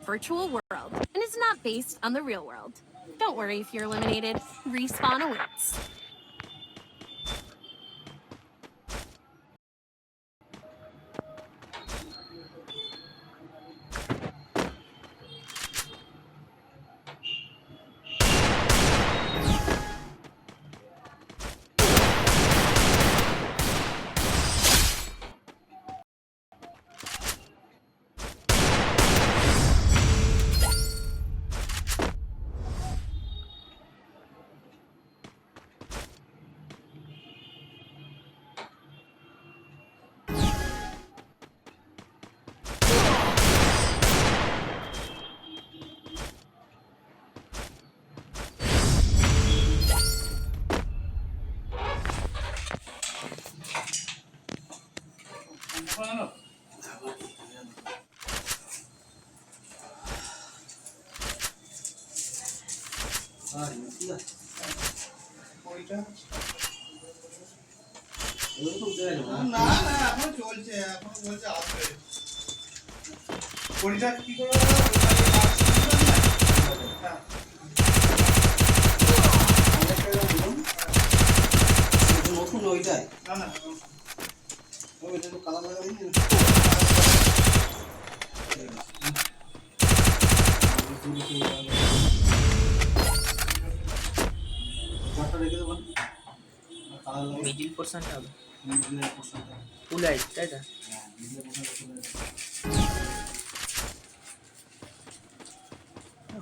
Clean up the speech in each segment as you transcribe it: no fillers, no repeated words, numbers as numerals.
virtual world and is not based on the real world. Don't worry if you're eliminated. Respawn awaits. না না এখন চলছে, এখন বলছে আসবে পরীক্ষা কি করে নতুন ওইটাই না না ওই এটা তো কালার লাগা দিই না মিডিল পোরশনটা হবে, মিডিল পোরশনটা ফুল আইট তাই না? হ্যাঁ মিডিল পোরশনটা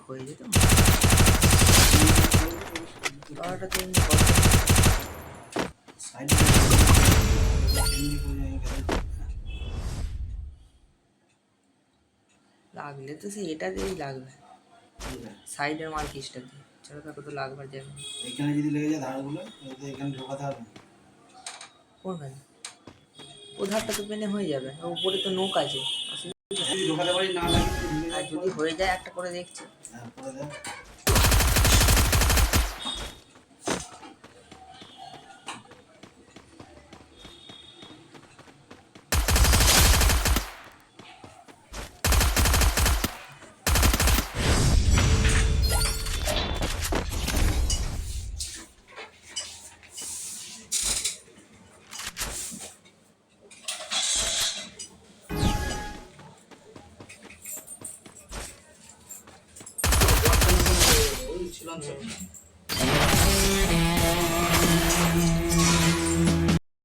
হয়ে যেত সাইড লাগলে তো সে এটা দিয়েই লাগবে, সাইডের মার্কিসটা দিয়ে ছাড়া তাকে তো লাগবার যাবে। এখানে যদি লেগে যায় ধারগুলো এখানে ঢোকাতে হবে কোনখানে? ও ধারটা তো পেনে হয়ে যাবে, উপরে তো নোক আছে, যদি ঢোকাতে পারি না লাগে আর যদি হয়ে যায় একটা করে দেখছি। হ্যাঁ করে দাও ছিল